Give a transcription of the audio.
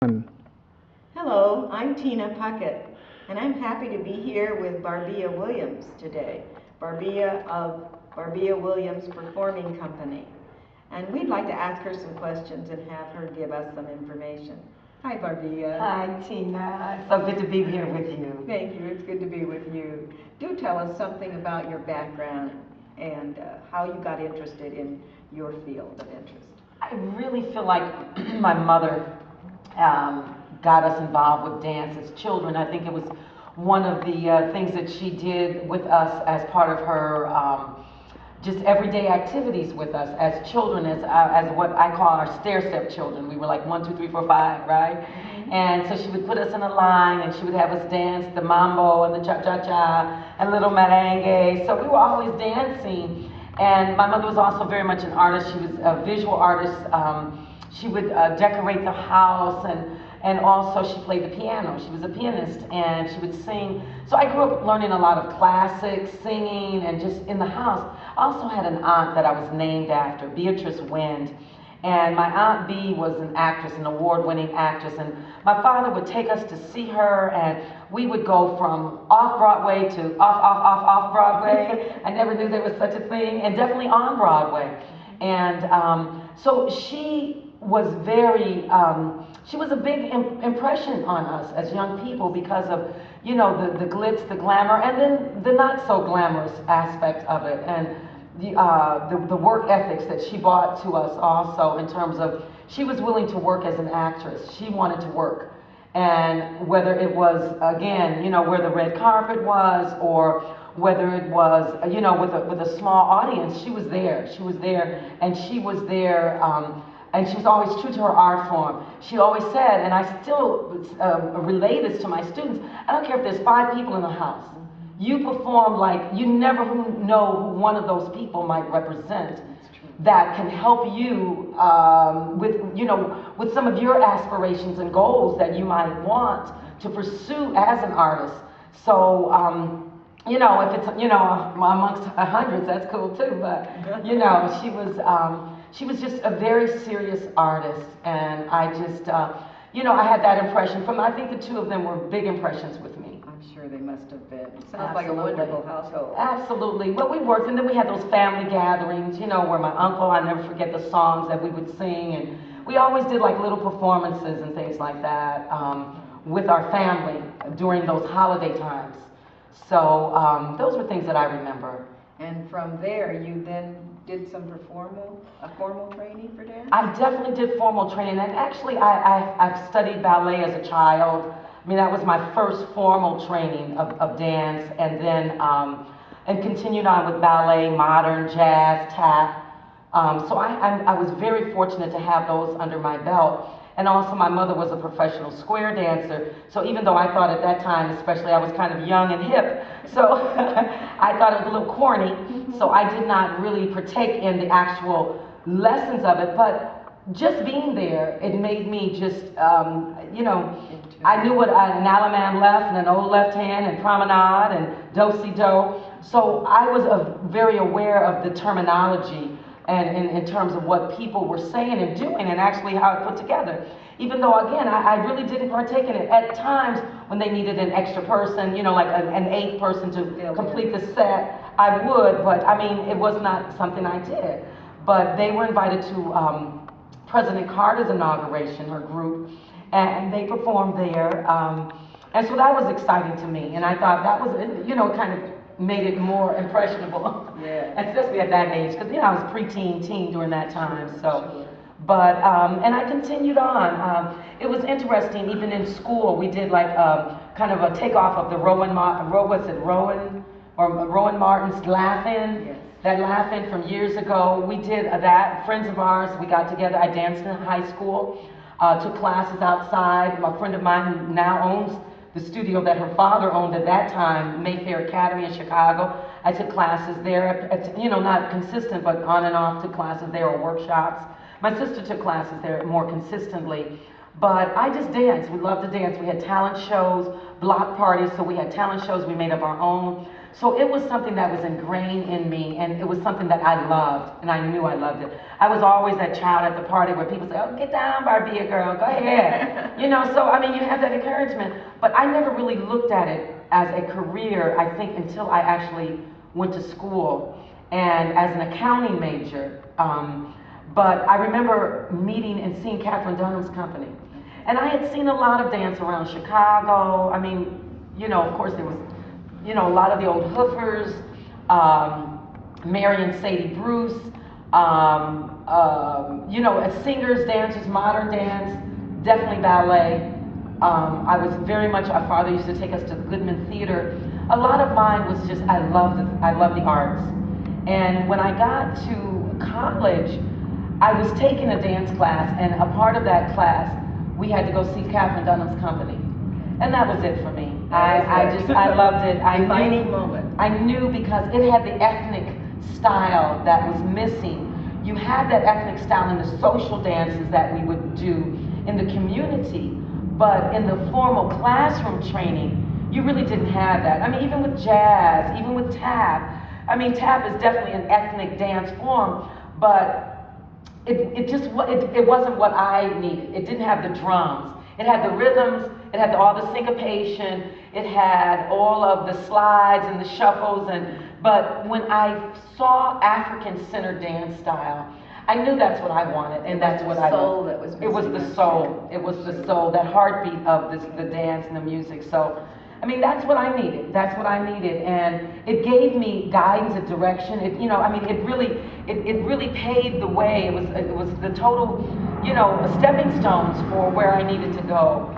1. Hello, I'm Tina Puckett, and I'm happy to be here with Barbea Williams today. Barbea of Barbea Williams Performing Company. And we'd like to ask her some questions and have her give us some information. Hi, Barbea. Hi, Tina. So good to be here with you. Thank you. It's good to be with you. Do tell us something about your background and how you got interested in your field of interest. I really feel like my mother got us involved with dance as children. I think it was one of the things that she did with us as part of her just everyday activities with us as children, as what I call our stair-step children. We were like 1, 2, 3, 4, 5, right? Mm-hmm. And so she would put us in a line and she would have us dance the mambo and the cha-cha-cha and little merengue. So we were always dancing. And my mother was also very much an artist. She was a visual artist. She would decorate the house, and also she played the piano. She was a pianist, and she would sing. So I grew up learning a lot of classics, singing, and just in the house. I also had an aunt that I was named after, Beatrice Wind. And my Aunt Bee was an actress, an award-winning actress, and my father would take us to see her, and we would go from off-Broadway to off-Broadway. I never knew there was such a thing, and definitely on Broadway. And so she was she was a big impression on us as young people because of, you know, the glitz, the glamour, and then the not so glamorous aspect of it, and the work ethics that she brought to us also, in terms of she was willing to work as an actress. She wanted to work. And whether it was, again, you know, where the red carpet was, or whether it was, you know, with a small audience, she was there. She was there, and she was there, and she was always true to her art form. She always said, and I still relay this to my students, I don't care if there's 5 people in the house. You perform like you never know who one of those people might represent that can help you with some of your aspirations and goals that you might want to pursue as an artist. So, you know, if it's, you know, amongst hundreds, that's cool too. But, you know, she was just a very serious artist, and I just, you know, I had that impression from, I think the two of them were big impressions with me. I'm sure they must have been. It sounds Absolutely. like a wonderful household. Absolutely. Well, we worked, and then we had those family gatherings, you know, where my uncle, I never forget the songs that we would sing, and we always did like little performances and things like that with our family during those holiday times. So those were things that I remember. And from there, you then did some formal training for dance? I definitely did formal training, and actually I've studied ballet as a child. I mean, that was my first formal training of dance, and then and continued on with ballet, modern, jazz, tap. So I was very fortunate to have those under my belt. And also my mother was a professional square dancer, so even though I thought at that time, especially, I was kind of young and hip, so I thought it was a little corny, so I did not really partake in the actual lessons of it, but just being there, it made me just, you know, I knew what an Alaman left and an old left hand and promenade and do-si-do, so I was very aware of the terminology and in terms of what people were saying and doing, and actually how it put together. Even though, again, I really didn't partake in it. At times, when they needed an extra person, you know, like an 8th person to complete the set, I would, but I mean, it was not something I did. But they were invited to President Carter's inauguration, her group, and they performed there. And so that was exciting to me, and I thought that was, you know, kind of made it more impressionable. Yeah. Especially at that age, because, you know, I was preteen, teen during that time. So, but and I continued on. It was interesting. Even in school, we did like kind of a takeoff of the Rowan Martin's Laugh-In. Yes. That Laugh-In from years ago. We did that. Friends of ours, we got together. I danced in high school. Took classes outside. A friend of mine who now owns the studio that her father owned at that time, Mayfair Academy in Chicago. I took classes there, you know, not consistent, but on and off, took classes there or workshops. My sister took classes there more consistently. But I just danced. We loved to dance. We had talent shows, block parties, so we had talent shows. We made up our own. So it was something that was ingrained in me, and it was something that I loved, and I knew I loved it. I was always that child at the party where people say, oh, get down, Barbea girl, go ahead. You know, so I mean, you have that encouragement, but I never really looked at it as a career, I think, until I actually went to school and as an accounting major. But I remember meeting and seeing Catherine Dunham's company. And I had seen a lot of dance around Chicago. I mean, you know, of course there was, you know, a lot of the old hoofers, Mary and Sadie Bruce, you know, as singers, dancers, modern dance, definitely ballet. I was very much, our father used to take us to Goodman Theater. A lot of mine was just, I love the arts. And when I got to college, I was taking a dance class, and a part of that class, we had to go see Catherine Dunham's company. And that was it for me. I loved it. I knew because it had the ethnic style that was missing. You had that ethnic style in the social dances that we would do in the community, but in the formal classroom training, you really didn't have that. I mean, even with jazz, even with tap. I mean, tap is definitely an ethnic dance form, but it wasn't what I needed. It didn't have the drums. It had the rhythms, it had all the syncopation, it had all of the slides and the shuffles, but when I saw African-centered dance style, I knew that's what I wanted, and that's what I loved. It was the soul. It was the soul, that heartbeat of the dance and the music. So, I mean, that's what I needed. That's what I needed, and it gave me guidance and direction. It, you know, I mean, it really paved the way. It was the total, you know, stepping stones for where I needed to go.